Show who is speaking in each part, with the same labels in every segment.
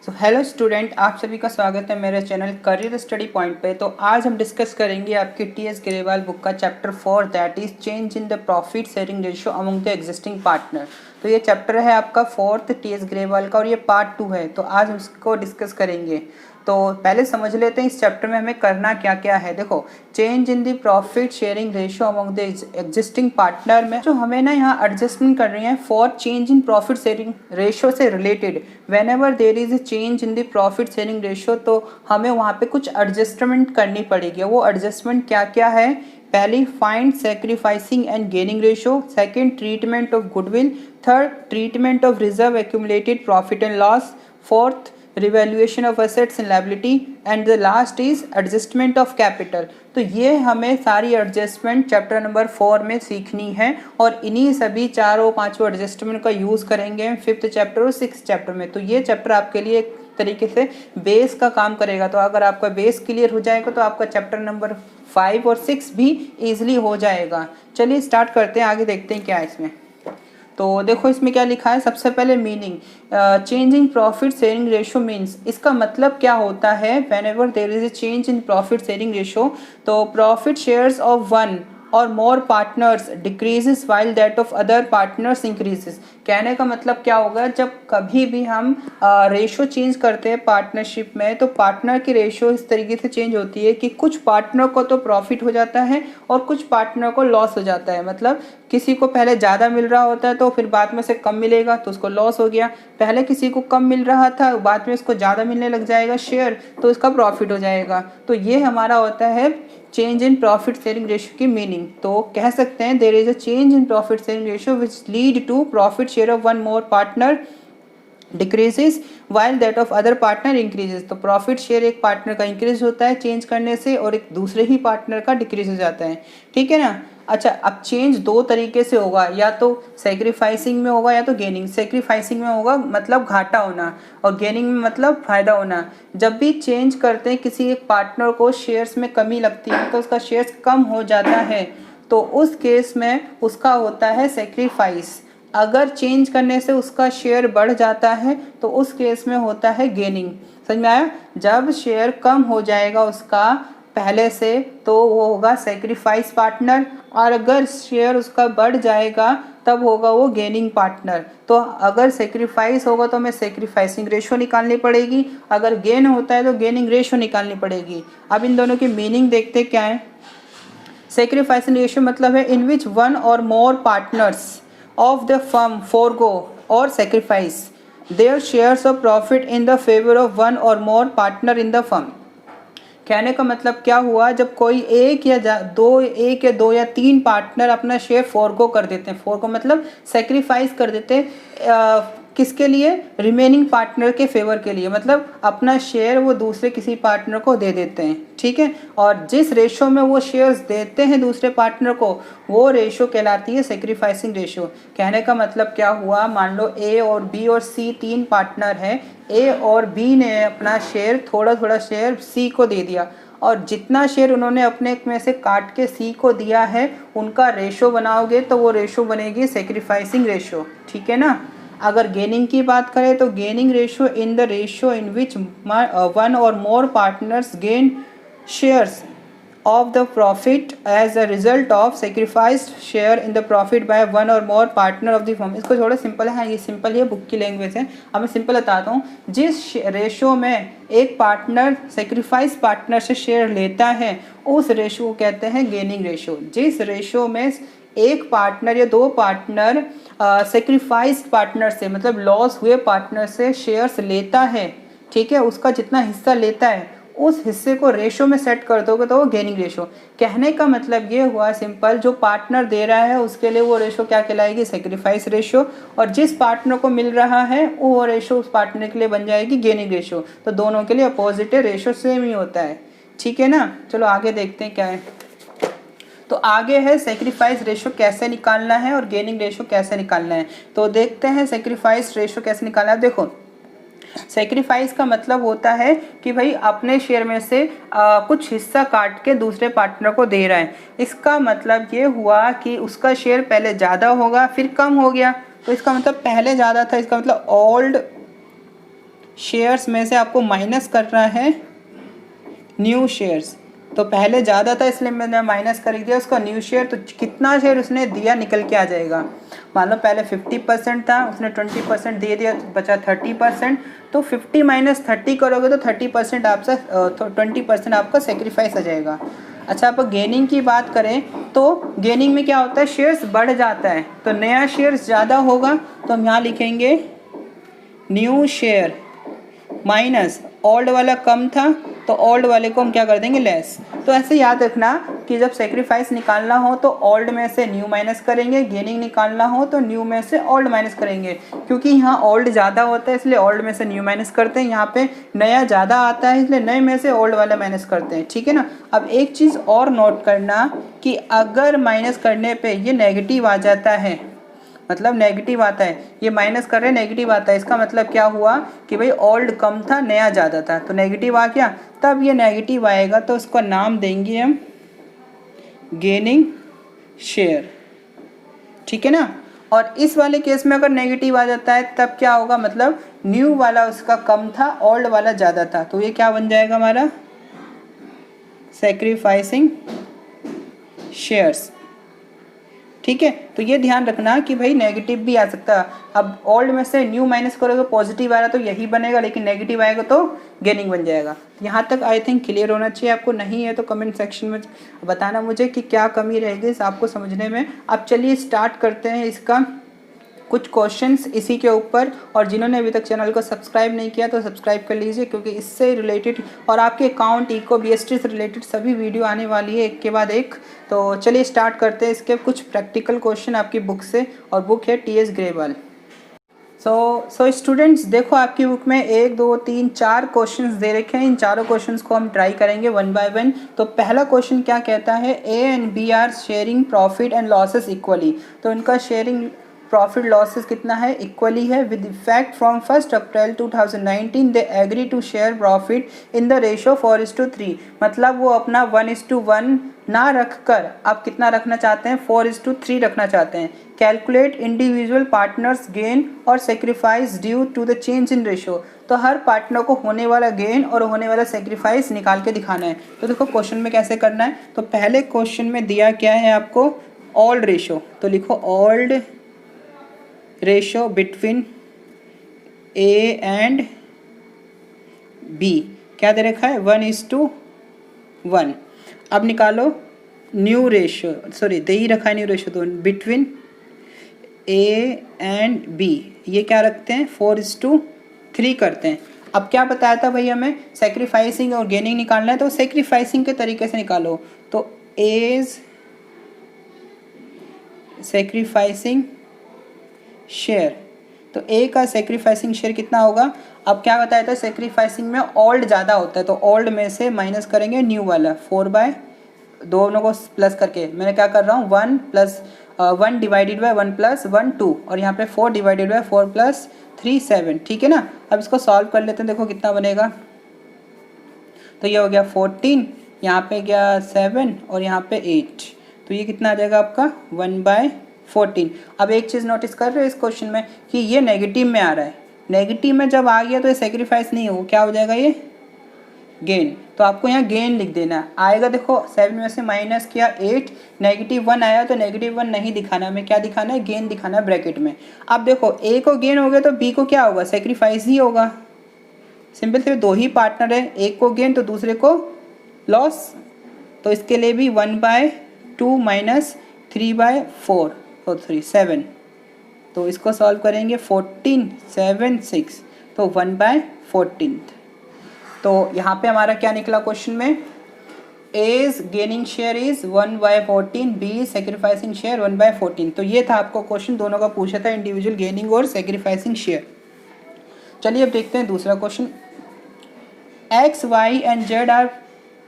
Speaker 1: Hello student, आप सभी का स्वागत है मेरे चैनल करियर स्टडी पॉइंट पे। तो आज हम डिस्कस करेंगे आपकी टीएस ग्रेवाल बुक का chapter 4 that is change in the profit sharing ratio among the existing partner. तो ये चैप्टर है आपका 4th टीएस ग्रेवाल का और ये पार्ट 2 है। तो आज हम इसको डिस्कस करेंगे। तो पहले समझ लेते हैं इस चैप्टर में हमें करना क्या क्या है। देखो, change in the profit sharing ratio among the existing partner में जो हमें ना यहाँ एडजस्टमेंट करनी है for change in profit sharing ratio से related whenever there is a change in the profit sharing ratio, तो हमें वहाँ पे कुछ एडजस्टमेंट करनी पड़ेगी। वो एडजस्टमेंट क्या क्या है? पहली, find sacrificing and gaining ratio. Second, treatment of goodwill. Third, treatment of reserve accumulated profit and loss. Fourth, revaluation of assets and liability. And the last is adjustment of capital. तो ये हमें सारी adjustment chapter number 4 में सीखनी है और इन्हीं सभी चारों पांचों एडजस्टमेंट का यूज़ करेंगे 5th चैप्टर और 6th चैप्टर में। तो ये चैप्टर आपके लिए एक तरीके से बेस का काम करेगा। तो अगर आपका बेस क्लियर हो जाएगा तो आपका चैप्टर नंबर 5 और 6 भी ईजिली हो जाएगा। चलिए स्टार्ट करते हैं, आगे देखते हैं क्या है इसमें। तो देखो इसमें क्या लिखा है। सबसे पहले meaning, changing profit sharing ratio means, इसका मतलब क्या होता है? Whenever there is a change in profit sharing ratio, तो profit shares of one or more partners decreases while that of other partners increases. कहने का मतलब क्या होगा? जब कभी भी हम रेशो चेंज करते हैं पार्टनरशिप में, तो पार्टनर की रेशो इस तरीके से चेंज होती है कि कुछ पार्टनर को तो प्रॉफिट हो जाता है और कुछ पार्टनर को लॉस हो जाता है। मतलब किसी को पहले ज़्यादा मिल रहा होता है तो फिर बाद में से कम मिलेगा तो उसको लॉस हो गया। पहले किसी को कम मिल रहा था, बाद में उसको ज़्यादा मिलने लग जाएगा शेयर, तो इसका प्रॉफिट हो जाएगा। तो ये हमारा होता है change in profit sharing ratio की मीनिंग। तो कह सकते हैं there is a change in profit sharing ratio which lead to profit share of one more partner decreases while that of other partner increases. तो प्रॉफिट शेयर एक partner का increase होता है चेंज करने से और एक दूसरे ही पार्टनर का डिक्रीज हो जाता है। ठीक है ना। अच्छा, अब चेंज दो तरीके से होगा, या तो सेक्रीफाइसिंग में होगा या तो गेनिंग। सेक्रीफाइसिंग में होगा मतलब घाटा होना, और गेनिंग में मतलब फायदा होना। जब भी चेंज करते हैं किसी एक पार्टनर को, शेयर्स में कमी लगती है तो उसका शेयर्स कम हो जाता है, तो उस केस में उसका होता है सेक्रीफाइस। अगर चेंज करने से उसका शेयर बढ़ जाता है तो उस केस में होता है गेनिंग। समझ में आया? जब शेयर कम हो जाएगा उसका पहले से तो वो होगा सेक्रीफाइस पार्टनर, और अगर शेयर उसका बढ़ जाएगा तब होगा वो गेनिंग पार्टनर। तो अगर सेक्रीफाइस होगा तो हमें सेक्रीफाइसिंग रेशो निकालनी पड़ेगी, अगर गेन होता है तो गेनिंग रेशो निकालनी पड़ेगी। अब इन दोनों की मीनिंग देखते क्या है। सेक्रीफाइसिंग रेशो मतलब है इन which one or more partners of the firm forego or sacrifice their shares of profit in the favor of one or more partner in the firm। कहने का मतलब क्या हुआ? जब कोई एक या दो या तीन पार्टनर अपना शेयर फोरगो कर देते हैं। फोरगो मतलब सेक्रीफाइस कर देते हैं, किसके लिए? रिमेनिंग पार्टनर के फेवर के लिए। मतलब अपना शेयर वो दूसरे किसी पार्टनर को दे देते हैं। ठीक है। और जिस रेशो में वो शेयर्स देते हैं दूसरे पार्टनर को, वो रेशो कहलाती है सेक्रीफाइसिंग रेशो। कहने का मतलब क्या हुआ? मान लो ए और बी और सी तीन पार्टनर हैं। ए और बी ने अपना शेयर थोड़ा थोड़ा शेयर सी को दे दिया, और जितना शेयर उन्होंने अपने में से काट के सी को दिया है उनका रेशो बनाओगे तो वो रेशो बनेगी सेक्रीफाइसिंग रेशो। ठीक है ना। अगर गेनिंग की बात करें तो gaining ratio in the ratio in which one or more partners gain shares of the profit as a result of sacrificed share in the profit by one or more partner of the firm। इसको थोड़ा simple है, ये simple है, book की language है। अब मैं simple बताता हूँ। जिस रेशो में एक पार्टनर सेक्रीफाइस पार्टनर से शेयर लेता है उस रेशो को कहते हैं गेनिंग रेशो। जिस रेशो में एक पार्टनर या दो पार्टनर सेक्रीफाइस पार्टनर से मतलब लॉस हुए पार्टनर से शेयर्स लेता है, ठीक है, उसका जितना हिस्सा लेता है उस हिस्से को रेशो में सेट कर दोगे तो वो गेनिंग रेशो। कहने का मतलब ये हुआ सिंपल, जो पार्टनर दे रहा है उसके लिए वो रेशो क्या कहलाएगी? Sacrifice ratio. और जिस पार्टनर को मिल रहा है वो रेशो उस पार्टनर के लिए बन जाएगी गेनिंग रेशो। तो दोनों के लिए अपोजिट है, रेशो सेम ही होता है। ठीक है ना। चलो आगे देखते हैं क्या है। तो आगे है सेक्रीफाइस रेशो कैसे निकालना है और गेनिंग रेशो कैसे निकालना है। तो देखते हैं सेक्रीफाइस रेशो कैसे निकालना है। देखो, सेक्रीफाइस का मतलब होता है कि भाई अपने शेयर में से कुछ हिस्सा काट के दूसरे पार्टनर को दे रहा है। इसका मतलब ये हुआ कि उसका शेयर पहले ज़्यादा होगा फिर कम हो गया। तो इसका मतलब पहले ज़्यादा था, इसका मतलब ओल्ड शेयर्स में से आपको माइनस करना है न्यू शेयर्स। तो पहले ज़्यादा था इसलिए मैंने माइनस कर दिया उसका न्यू शेयर, तो कितना शेयर उसने दिया निकल के आ जाएगा। मान लो पहले 50% था, उसने 20% दे दिया, तो बचा 30%। तो 50 माइनस 30 करोगे तो 30% आपसे 20% आपका सेक्रीफाइस आ जाएगा। अच्छा, आप गेनिंग की बात करें तो गेनिंग में क्या होता है, शेयर्स बढ़ जाता है, तो नया शेयर्स ज़्यादा होगा तो हम यहाँ लिखेंगे न्यू शेयर माइनस ओल्ड वाला कम था तो ओल्ड वाले को हम क्या कर देंगे, लेस। तो ऐसे याद रखना कि जब सेक्रीफाइस निकालना हो तो ओल्ड में से न्यू माइनस करेंगे, गेनिंग निकालना हो तो न्यू में से ओल्ड माइनस करेंगे। क्योंकि यहाँ ओल्ड ज़्यादा होता है इसलिए ओल्ड में से न्यू माइनस करते हैं, यहाँ पे नया ज़्यादा आता है इसलिए नए में से ओल्ड वाला माइनस करते हैं, ठीक है ना। अब एक चीज़ और नोट करना कि अगर माइनस करने पर ये नेगेटिव आ जाता है, मतलब नेगेटिव आता है, ये माइनस कर रहे हैं नेगेटिव आता है, इसका मतलब क्या हुआ कि भाई ओल्ड कम था नया ज़्यादा था, तो नेगेटिव आ गया। तब ये नेगेटिव आएगा तो उसका नाम देंगे हम गेनिंग शेयर, ठीक है ना। और इस वाले केस में अगर नेगेटिव आ जाता है तब क्या होगा, मतलब न्यू वाला उसका कम था ओल्ड वाला ज़्यादा था, तो ये क्या बन जाएगा हमारा सेक्रीफाइसिंग शेयर्स, ठीक है। तो ये ध्यान रखना कि भाई नेगेटिव भी आ सकता है। अब ओल्ड में से न्यू माइनस करोगे पॉजिटिव आएगा तो यही बनेगा, लेकिन नेगेटिव आएगा तो गेनिंग बन जाएगा। यहाँ तक आई थिंक क्लियर होना चाहिए आपको। नहीं है तो कमेंट सेक्शन में बताना मुझे कि क्या कमी रहेगी इस आपको समझने में। अब चलिए स्टार्ट करते हैं इसका कुछ क्वेश्चंस इसी के ऊपर, और जिन्होंने अभी तक चैनल को सब्सक्राइब नहीं किया तो सब्सक्राइब कर लीजिए, क्योंकि इससे रिलेटेड और आपके अकाउंट इको बीएसटी से रिलेटेड सभी वीडियो आने वाली है एक के बाद एक। तो चलिए स्टार्ट करते हैं इसके कुछ प्रैक्टिकल क्वेश्चन आपकी बुक से, और बुक है टीएस ग्रेवाल। सो स्टूडेंट्स देखो आपकी बुक में 1 2 3 4 क्वेश्चंस दे रखे हैं। इन चारों क्वेश्चंस को हम ट्राई करेंगे वन बाय वन। तो पहला क्वेश्चन क्या कहता है, A and B are sharing profit and losses equally. तो इनका शेयरिंग प्रॉफिट लॉसेस कितना है, इक्वली है। With effect from 1 April 2019 they agree to share profit in the ratio 4:3। मतलब वो अपना 1:1 ना रख कर आप कितना रखना चाहते हैं, 4:3 रखना चाहते हैं। कैलकुलेट इंडिविजुअल पार्टनर्स गेन और sacrifice due to the change in ratio. तो हर पार्टनर को होने वाला गेन और होने वाला सेक्रीफाइस निकाल के दिखाना है। तो देखो क्वेश्चन में कैसे करना है। तो पहले क्वेश्चन में दिया क्या है आपको, ओल्ड रेशो। तो लिखो old ratio between A and B क्या दे रखा है, 1:1। अब निकालो न्यू रेशो, सॉरी दे ही रखा है न्यू रेशो, तो बिटवीन ए एंड बी ये क्या रखते हैं, 4:3 करते हैं। अब क्या बताया था भाई हमें सेक्रीफाइसिंग और गेनिंग निकालना है, तो सेक्रीफाइसिंग के तरीके से निकालो। तो एज सेक्रीफाइसिंग शेयर, तो ए का सेक्रीफाइसिंग शेयर कितना होगा। अब क्या बताया था, सेक्रीफाइसिंग में ओल्ड ज़्यादा होता है, तो ओल्ड में से माइनस करेंगे न्यू वाला, 4/, दोनों को प्लस करके मैंने क्या कर रहा हूँ 1 + 1 डिवाइडेड बाय 1 + 1 2, और यहाँ पे 4 डिवाइडेड बाय 4 + 3 7, ठीक है ना। अब इसको सॉल्व कर लेते हैं, देखो कितना बनेगा। तो ये हो गया 14, यहाँ पे गया 7 और यहाँ पे 8, तो ये कितना आ जाएगा आपका 1/14। अब एक चीज़ नोटिस कर रहे हो इस क्वेश्चन में कि ये नेगेटिव में आ रहा है। नेगेटिव में जब आ गया तो ये सेक्रीफाइस नहीं हो, क्या हो जाएगा ये गेन। तो आपको यहाँ गेन लिख देना आएगा। देखो 7 में से माइनस किया 8, -1 आया, तो -1 नहीं दिखाना हमें, क्या दिखाना है, गेन दिखाना है ब्रैकेट में। अब देखो ए को गेन हो गया तो बी को क्या होगा, सेक्रीफाइस ही होगा। सिंपल से दो ही पार्टनर है, एक को गेन तो दूसरे को लॉस, तो इसके लिए भी 1/2 माइनस 3/4 और 7, तो इसको सॉल्व करेंगे 14 7 6, तो 1/14। तो यहाँ पे हमारा क्या निकला क्वेश्चन में, A's gaining share is 1/14, B sacrificing share 1/14। तो ये था आपको क्वेश्चन, दोनों का पूछा था, इंडिविजुअल गेनिंग और सेक्रीफाइसिंग शेयर। चलिए अब देखते हैं दूसरा question. X Y and Z are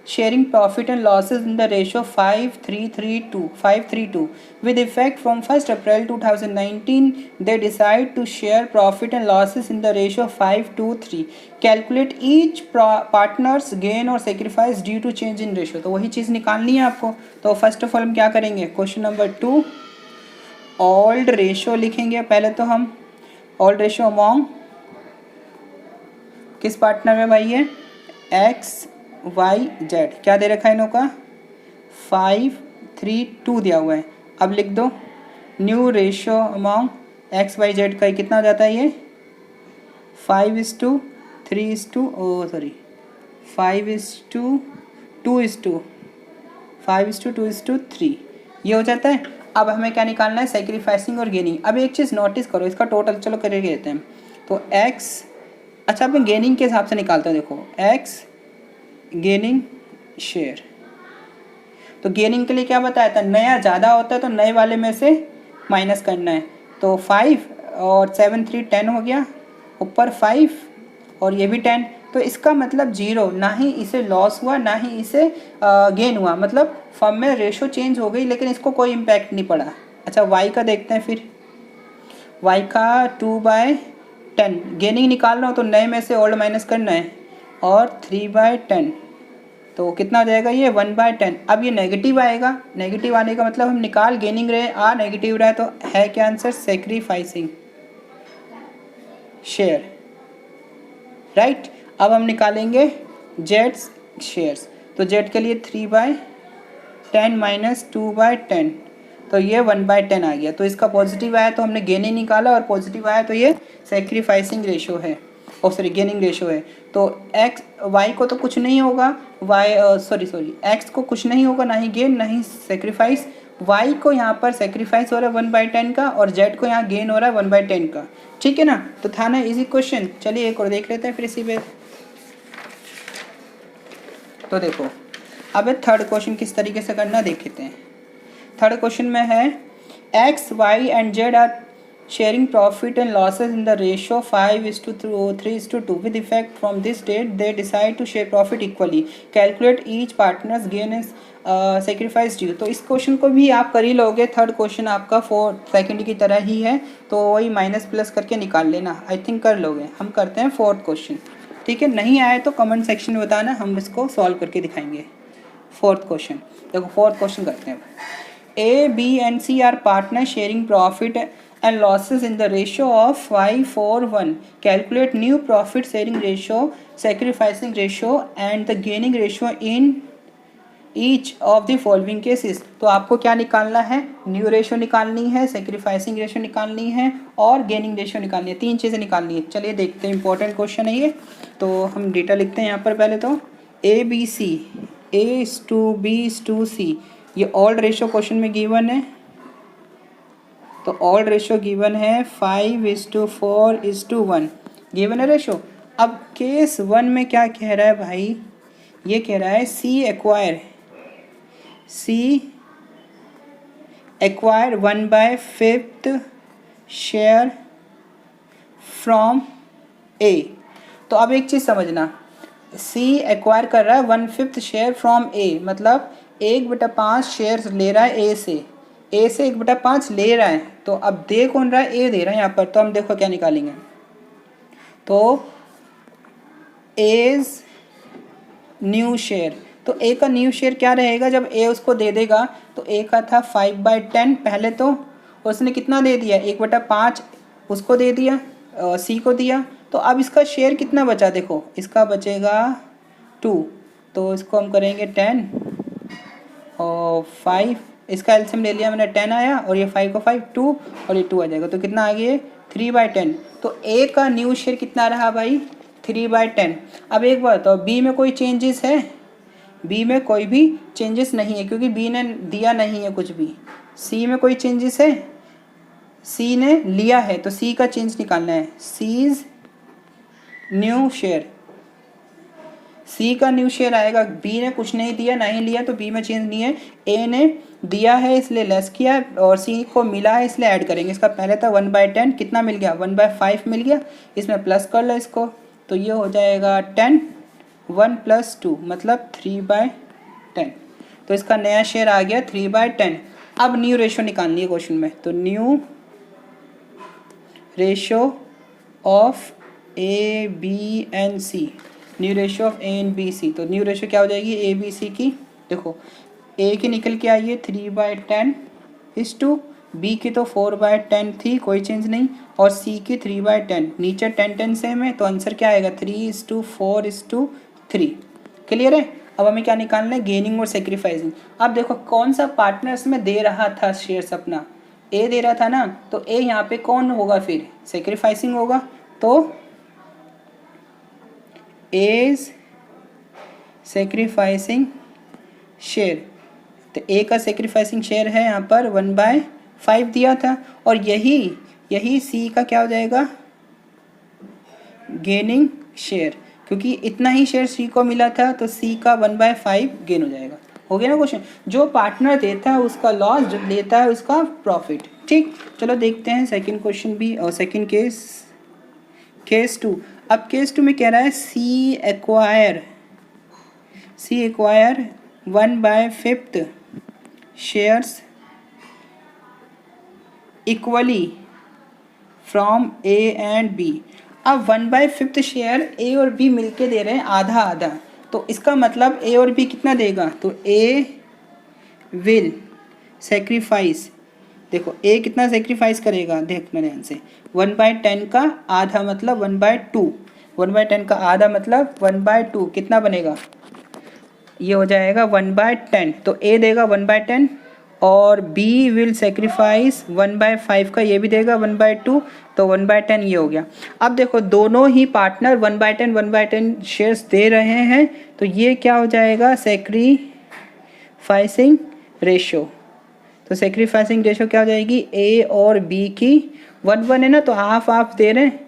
Speaker 1: sharing profit and losses in the ratio 5:3 with effect from 1st April 2019 they decide to share profit and losses in the ratio 5:3। calculate each partners gain or sacrifice due to change in ratio। तो वही चीज़ निकालनी है आपको। तो first of all हम क्या करेंगे, question number 2 old ratio लिखेंगे पहले। तो हम ओल्ड रेशो अमॉन्ग किस पार्टनर में भाई है? X Y Z. क्या दे रखा है इन लोगों का? 5 3 2 दिया हुआ है। अब लिख दो new ratio among X Y Z का कितना हो जाता है ये? 5:3 सॉरी 5:2 ये हो जाता है। अब हमें क्या निकालना है? सेक्रीफाइसिंग और गेनिंग। अब एक चीज़ नोटिस करो, इसका टोटल चलो करके देते हैं। तो एक्स, अच्छा अपन गेनिंग के हिसाब से निकालते हैं। देखो एक्स गेनिंग शेयर, तो गेनिंग के लिए क्या बताया था? नया ज़्यादा होता है तो नए वाले में से माइनस करना है। तो 5 और 7 3 10 हो गया, ऊपर 5 और ये भी 10, तो इसका मतलब 0, ना ही इसे लॉस हुआ ना ही इसे गेन हुआ, मतलब फर्म में रेशो चेंज हो गई लेकिन इसको कोई इम्पैक्ट नहीं पड़ा। अच्छा वाई का देखते हैं फिर। वाई का 2/10 गेनिंग निकालना हो तो नए में से ओल्ड माइनस करना है, और 3/10 तो कितना हो जाएगा ये? 1/10। अब ये नेगेटिव आएगा, नेगेटिव आने का मतलब हम निकाल गेनिंग रहे, नेगेटिव रहा है, तो है क्या आंसर? Sacrificing share, right. अब हम निकालेंगे जेड्स शेयर्स, तो जेड के लिए 3/10 माइनस 2/10, तो ये 1/10 आ गया। तो इसका पॉजिटिव आया तो हमने गेनिंग निकाला, और पॉजिटिव आया तो ये सेक्रीफाइसिंग रेशो है, और सॉरी गेनिंग रेशो है। तो एक्स वाई को तो कुछ नहीं होगा, एक्स को कुछ नहीं होगा, ना ही गेन ना ही सेक्रीफाइस। वाई को यहाँ पर सेक्रीफाइस हो रहा है 1/10 का, और जेड को यहाँ गेन हो रहा है 1/10 का, ठीक है ना। तो था ना इजी क्वेश्चन। चलिए एक और देख लेते हैं फिर इसी पे। तो देखो अब थर्ड क्वेश्चन किस तरीके से करना देख लेते हैं। थर्ड क्वेश्चन में है X Y and Z are sharing profit and losses in the ratio 5:3:2. With effect from this date, they decide to share profit equally. Calculate each partner's gain and sacrifice due. तो इस question को भी आप कर ही लोगे। Third question आपका second की तरह ही है, तो वही माइनस प्लस करके निकाल लेना। आई थिंक कर लोगे। हम करते हैं फोर्थ क्वेश्चन, ठीक है। नहीं आए तो कमेंट सेक्शन में बताना, हम इसको सॉल्व करके दिखाएंगे। फोर्थ क्वेश्चन देखो, फोर्थ क्वेश्चन करते हैं। A, B and C are partners sharing profit and losses in the ratio of 5:1. Calculate new profit sharing ratio, sacrificing ratio and the gaining ratio in each of the following cases. तो आपको क्या निकालना है? New ratio निकालनी है, sacrificing ratio निकालनी है, और गेनिंग रेशियो निकालनी है। 3 चीज़ें निकालनी है। चलिए देखते हैं, इंपॉर्टेंट क्वेश्चन है ये। तो हम डेटा लिखते हैं यहाँ पर। पहले तो ABC, A:2B:2C, ये ऑल्ड रेशियो क्वेश्चन में गिवन है। तो ऑल्ड रेशियो गिवन है 5:4:1 गिवन है रेशियो। अब केस 1 में क्या कह रहा है भाई? ये कह रहा है C acquire 1/5 share from A। तो अब एक चीज़ समझना, C एक्वायर कर रहा है 1/5 शेयर फ्रॉम A, मतलब 1/5 शेयर ले रहा है A से 1/5 ले रहा है। तो अब दे कौन रहा है? A दे रहा है यहाँ पर। तो हम देखो क्या निकालेंगे। तो A's न्यू शेयर, तो A का न्यू शेयर क्या रहेगा? जब A उसको दे देगा तो A का था 5/10 पहले, तो उसने कितना दे दिया? 1/5 उसको दे दिया, C को दिया। तो अब इसका शेयर कितना बचा? देखो इसका बचेगा 2, तो इसको हम करेंगे 10 और 5, इसका एलसीएम ले लिया मैंने, 10 आया, और ये 5 को 5 2 और ये 2 आ जाएगा। तो कितना आ गया? 3/10। तो A का न्यू शेयर कितना रहा भाई? 3/10। अब एक बात बताओ, B में कोई चेंजेस है? B में कोई भी चेंजेस नहीं है, क्योंकि B ने दिया नहीं है कुछ भी। C में कोई चेंजेस है? C ने लिया है, तो C का चेंज निकालना है। C's न्यू शेयर, C का न्यू शेयर आएगा। B ने कुछ नहीं दिया, नहीं लिया, तो B में चेंज नहीं है। A ने दिया है इसलिए लेस किया, और C को मिला है इसलिए ऐड करेंगे। इसका पहले था 1/10, कितना मिल गया? 1/5 मिल गया, इसमें प्लस कर लो इसको, तो ये हो जाएगा 10, 1 + 2 मतलब 3/10। तो इसका नया शेयर आ गया 3/10। अब न्यू रेशियो निकालनी है क्वेश्चन में। तो new ratio of A, B and C, new ratio of A and B, C। तो न्यू रेशियो क्या हो जाएगी? A, B, C की। देखो A की निकल के आई है 3/10:2, बी की तो 4/10 थी, कोई चेंज नहीं, और सी की 3/10, नीचे 10 सेम है, तो आंसर क्या आएगा 3:4:3। क्लियर है। अब हमें क्या निकालना है, गेनिंग और सेक्रीफाइसिंग। अब देखो कौन सा पार्टनर्स में दे रहा था शेयर्स अपना, ए दे रहा था ना, तो ए यहाँ पे कौन होगा, फिर सेक्रीफाइसिंग होगा, तो एज सेक्रीफाइसिंग शेयर, तो ए का सेक्रीफाइसिंग शेयर है यहाँ पर 1/5 दिया था, और यही सी का क्या हो जाएगा, गेनिंग शेयर, क्योंकि इतना ही शेयर सी को मिला था, तो सी का 1/5 गेन हो जाएगा। हो गया ना क्वेश्चन। जो पार्टनर देता है उसका लॉस, जो लेता है उसका प्रॉफिट। ठीक, चलो देखते हैं सेकंड क्वेश्चन भी, और सेकंड केस 2। अब केस 2 में कह रहा है C acquire 1/5 shares equally from A and B. अब 1/5 शेयर ए और बी मिलके दे रहे हैं आधा आधा, तो इसका मतलब ए और बी कितना देगा, तो ए विल सेक्रीफाइस, देखो ए कितना सेक्रीफाइस करेगा, देखना ध्यान से, 1/10 का आधा मतलब 1/2, 1/10 का आधा मतलब 1/2, कितना बनेगा, ये हो जाएगा 1/10, तो ए देगा 1/10 और बी विल सेक्रीफाइस 1/5 का, ये भी देगा 1/2, तो 1/10 ये हो गया। अब देखो दोनों ही पार्टनर 1/10 शेयर्स दे रहे हैं, तो ये क्या हो जाएगा, सेक्रीफाइसिंग रेशो। तो सेक्रीफाइसिंग रेशो क्या हो जाएगी, ए और बी की 1/1 है ना, तो हाफ हाफ दे रहे हैं,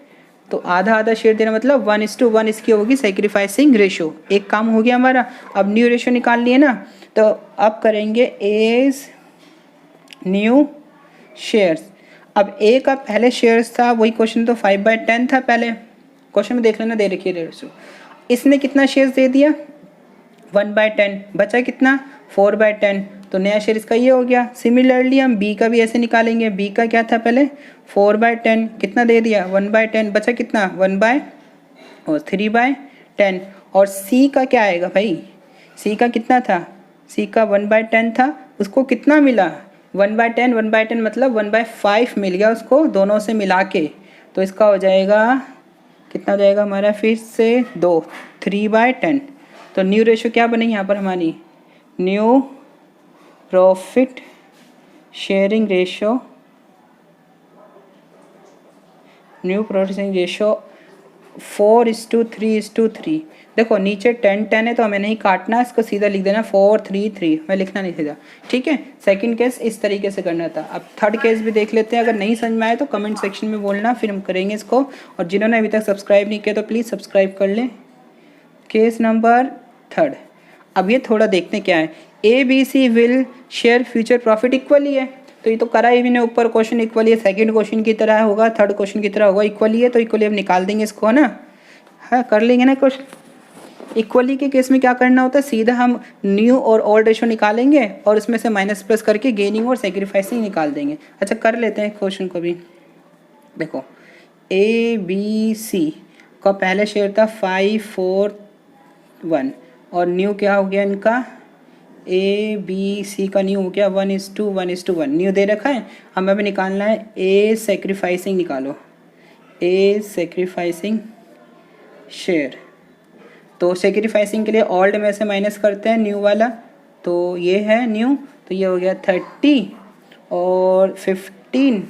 Speaker 1: तो आधा आधा शेयर देना मतलब 1:1 इसकी होगी सेक्रीफाइसिंग रेशो। एक काम हो गया हमारा। अब न्यू रेशो निकाल लिए ना, तो अब करेंगे एज न्यू शेयर्स। अब ए का पहले शेयर्स था, वही क्वेश्चन, तो 5/10 था पहले क्वेश्चन में, देख लेना दे रखिए रेशो। इसने कितना शेयर्स दे दिया, 1/10, बचा कितना 4/10, तो नया शेयर इसका ये हो गया। सिमिलरली हम बी का भी ऐसे निकालेंगे, बी का क्या था पहले 4/10, कितना दे दिया 1/10, बचा कितना 3/10, और सी का क्या आएगा भाई, सी का कितना था, सी का 1/10 था, उसको कितना मिला 1/10 मतलब 1/5 मिल गया उसको दोनों से मिला के, तो इसका हो जाएगा कितना हो जाएगा हमारा, फिर से 3/10। तो न्यू रेशो क्या बनेगी यहाँ पर हमारी, new profit sharing ratio, new profit sharing ratio 4:3:3। देखो नीचे 10 है, तो हमें नहीं काटना, इसको सीधा लिख देना 4:3:3, मैं लिखना नहीं सीधा। ठीक है, सेकंड केस इस तरीके से करना था। अब थर्ड केस भी देख लेते हैं, अगर नहीं समझ में आए तो कमेंट सेक्शन में बोलना, फिर हम करेंगे इसको। और जिन्होंने अभी तक सब्सक्राइब नहीं किया तो प्लीज़ सब्सक्राइब कर लें। Case number 3। अब ये थोड़ा देखते हैं क्या है, A B C will share future profit equally है, तो ये तो करा ही मैंने ऊपर क्वेश्चन, इक्वली है, सेकंड क्वेश्चन की तरह होगा, थर्ड क्वेश्चन की तरह होगा, इक्वली है, तो इक्वली अब निकाल देंगे इसको, है ना, हाँ कर लेंगे ना क्वेश्चन। इक्वली के केस में क्या करना होता है, सीधा हम न्यू और ओल्ड रेशो निकालेंगे और उसमें से माइनस प्लस करके गेनिंग और सेक्रीफाइसिंग निकाल देंगे। अच्छा कर लेते हैं क्वेश्चन को भी। देखो ए बी सी का पहले शेयर था 5/4 और न्यू क्या हो गया इनका, ए बी सी का न्यू हो गया 1:1:1। न्यू दे रखा है, हमें अभी निकालना है ए सेक्रीफाइसिंग, निकालो ए सेक्रीफाइसिंग शेयर। तो सेक्रीफाइसिंग के लिए ओल्ड में से माइनस करते हैं न्यू वाला, तो ये है न्यू, तो ये हो गया 30 और 15,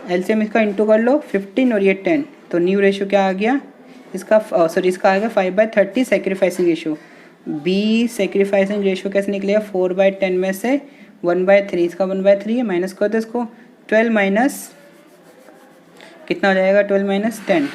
Speaker 1: एलसीएम इसका इंटू कर लो 15 और ये 10, तो न्यू रेशो क्या आ गया इसका, सॉरी इसका आ गया 5/30 sacrificing ratio. B sacrificing ratio कैसे निकलेगा, 4/10 में से 1/3, इसका 1/3 है, माइनस कर दो इसको, 12 माइनस कितना हो जाएगा, 12 - 10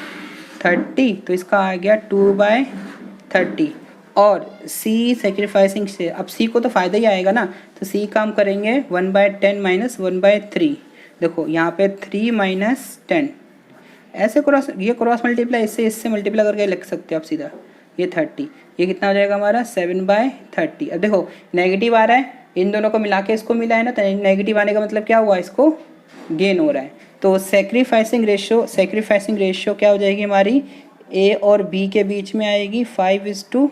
Speaker 1: 30, तो इसका आ गया 2/30। और सी सेक्रीफाइसिंग से, अब सी को तो फ़ायदा ही आएगा ना, तो सी का हम करेंगे 1/10 - 1/3। देखो यहाँ पे 3 - 10, ऐसे क्रॉस, ये क्रॉस मल्टीप्लाई इससे मल्टीप्लाई करके लिख सकते हो आप सीधा, ये 30, ये कितना हो जाएगा हमारा 7/30। अब देखो नेगेटिव आ रहा है, इन दोनों को मिला के इसको मिला है ना, तो नेगेटिव आने का मतलब क्या हुआ, इसको गेन हो रहा है। तो सेक्रीफाइसिंग रेशो क्या हो जाएगी हमारी, ए और बी के बीच में आएगी 5:2।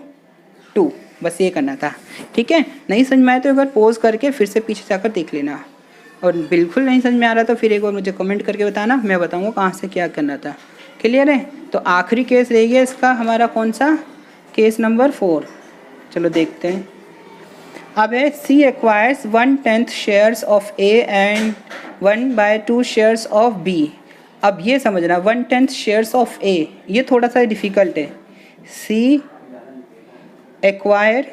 Speaker 1: बस ये करना था। ठीक है, नहीं समझ में आए तो एक बार पॉज करके फिर से पीछे जाकर देख लेना। और बिल्कुल नहीं समझ में आ रहा तो फिर एक बार मुझे कमेंट करके बताना, मैं बताऊँगा कहाँ से क्या करना था। क्लियर है? तो आखिरी केस रह गया इसका हमारा कौन सा, केस नंबर 4। चलो देखते हैं। अब है C acquires 1/10 shares of A and 1/2 shares of B. अब ये समझना 1/10 शेयर्स ऑफ ए, ये थोड़ा सा डिफिकल्ट है। C acquire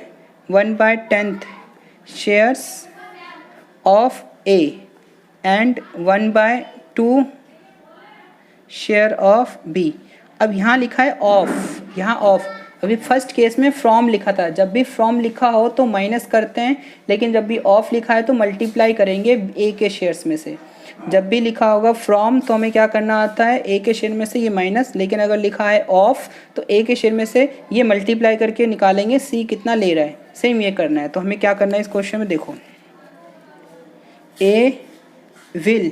Speaker 1: 1/10 shares of A and 1/2 share of B. अब यहाँ लिखा है ऑफ, यहाँ ऑफ। अभी फर्स्ट केस में फ्रॉम लिखा था, जब भी फ्रॉम लिखा हो तो माइनस करते हैं, लेकिन जब भी ऑफ लिखा है तो मल्टीप्लाई करेंगे ए के शेयर्स में से। जब भी लिखा होगा फ्रॉम तो हमें क्या करना आता है, ए के शेयर में से ये माइनस, लेकिन अगर लिखा है ऑफ तो ए के शेयर में से ये मल्टीप्लाई करके निकालेंगे सी कितना ले रहा है, सेम ये करना है। तो हमें क्या करना है इस क्वेश्चन में, देखो ए विल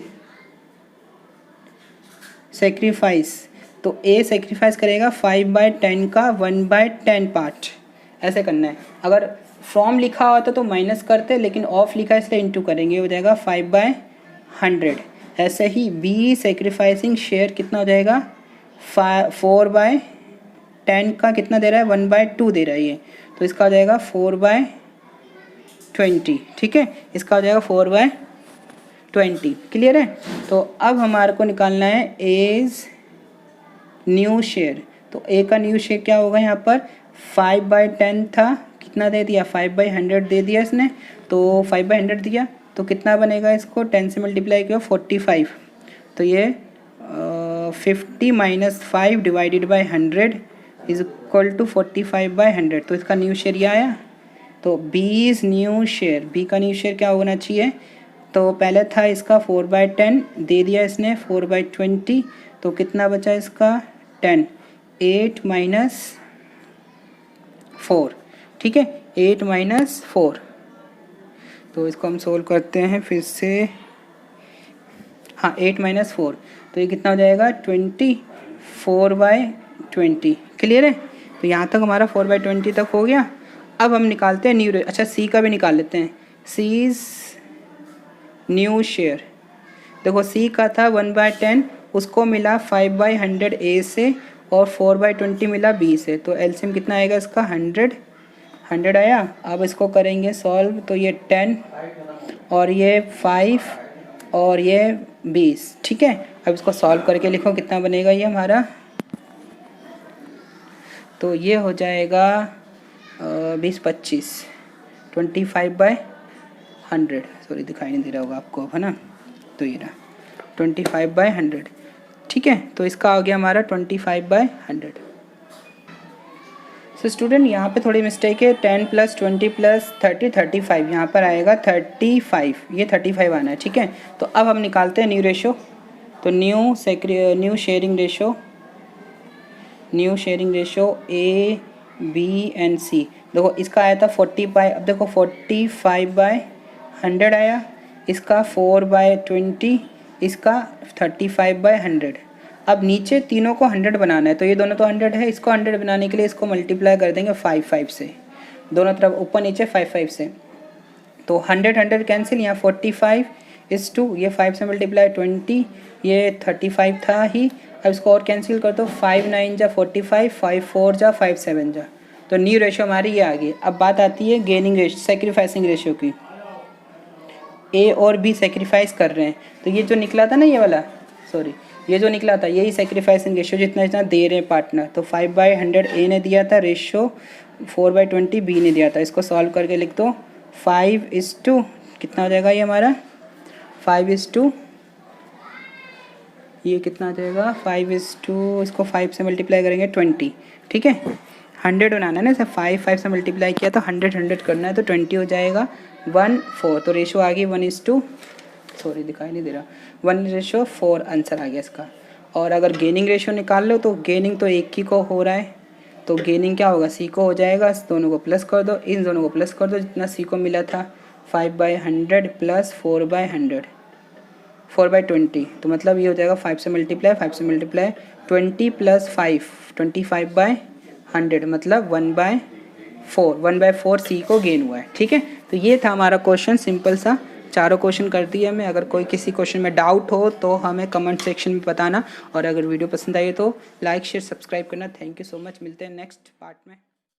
Speaker 1: सेक्रीफाइस, तो ए सेक्रीफाइस करेगा 5/10 का 1/10 पार्ट, ऐसे करना है। अगर फ्रॉम लिखा होता तो माइनस करते, लेकिन ऑफ लिखा है इसलिए इंटू करेंगे, हो जाएगा 5/100। ऐसे ही बी सेक्रीफाइसिंग शेयर कितना हो जाएगा, 4/10 का कितना दे रहा है, 1/2 दे रहा है ये, तो इसका हो जाएगा 4/20। ठीक है, इसका हो जाएगा 4/20। क्लियर है? तो अब हमारे को निकालना है एज न्यू शेयर। तो ए का न्यू शेयर क्या होगा, यहाँ पर 5/10 था, कितना दे दिया, 5/100 दे दिया इसने, तो 5/100 दिया तो कितना बनेगा, इसको 10 से मल्टीप्लाई किया 45, तो ये 50 - 5 divided by 100 is equal to 45/100। तो इसका न्यू शेयर ये आया। तो B is new share, B का न्यू शेयर क्या होना चाहिए, तो पहले था इसका 4/10 दे दिया इसने 4/20, तो कितना बचा इसका 10, 8 - 4। ठीक है, 8 - 4। तो इसको हम सोल्व करते हैं फिर से। हाँ 8 - 4, तो ये कितना हो जाएगा 24/20। क्लियर है? तो यहाँ तक हमारा 4/20 तक हो गया। अब हम निकालते हैं न्यू, अच्छा सी का भी निकाल लेते हैं। सी इज़ न्यू शेयर, देखो सी का था 1/10, उसको मिला 5/100 ए से और 4/20 मिला बी से, तो एलसीएम कितना आएगा इसका 100 आया। अब इसको करेंगे सॉल्व, तो ये 10 और ये 5 और ये 20। ठीक है, अब इसको सॉल्व करके लिखो कितना बनेगा ये हमारा, तो ये हो जाएगा 20/25 25/100, सॉरी दिखाई नहीं दे रहा होगा आपको, है ना, तो ये रहा 25/100। ठीक है, तो इसका आ गया हमारा 25/100। सो स्टूडेंट यहाँ पे थोड़ी मिस्टेक है, 10 + 20 + 30 35, यहाँ पर आएगा 35, ये 35 आना है। ठीक है, तो अब हम निकालते हैं न्यू रेशो। तो new sharing ratio A B and C. देखो इसका आया था 45, अब देखो 45/100 आया, इसका 4/20, इसका 35/100। अब नीचे तीनों को 100 बनाना है, तो ये दोनों तो 100 है, इसको 100 बनाने के लिए इसको मल्टीप्लाई कर देंगे 5 से, दोनों तरफ ऊपर नीचे 5 से। तो 100 कैंसिल, यहाँ 45/2, ये 5 से मल्टीप्लाई 20, ये 35 था ही। अब इसको और कैंसिल कर दो, 5 9 जा 45, 5 4 जा 5 7 जा, तो न्यू रेशो हमारी ये आ गई। अब बात आती है गेनिंग रेशो, सेक्रीफाइसिंग रेशो की। ए और बी सेक्रीफाइस कर रहे हैं, तो ये जो निकला था ना ये वाला, सॉरी ये जो निकला था यही सेक्रीफाइसिंग रेशो, जितना जितना दे रहे हैं पार्टनर। तो 5/100 ए ने दिया था, रेशो 4/20 बी ने दिया था। इसको सॉल्व करके लिख दो 5:, कितना हो जाएगा ये हमारा 5:, ये कितना आ जाएगा 5:, इसको 5 से मल्टीप्लाई करेंगे 20। ठीक है, 100 बनाना है ना, इसे 5 से मल्टीप्लाई किया तो 100 करना है, तो 20 हो जाएगा 1/4। तो रेशो आ गई 1:, सॉरी दिखाई नहीं दे रहा, 1:4 आंसर आ गया इसका। और अगर गेनिंग रेशो निकाल लो तो गेनिंग तो एक ही को हो रहा है, तो गेनिंग क्या होगा, सी को हो जाएगा, दोनों को प्लस कर दो, इन दोनों को प्लस कर दो, जितना सी को मिला था 5/100 + 4/100 4/20, तो मतलब ये हो जाएगा 5 से मल्टीप्लाई 20 + 5 25/100, मतलब 1/4 सी को गेन हुआ है। ठीक है, तो ये था हमारा क्वेश्चन, सिंपल सा। चारों क्वेश्चन कर दिए हमें। अगर कोई किसी क्वेश्चन में डाउट हो तो हमें कमेंट सेक्शन में बताना, और अगर वीडियो पसंद आई तो लाइक शेयर सब्सक्राइब करना। थैंक यू सो मच, मिलते हैं नेक्स्ट पार्ट में।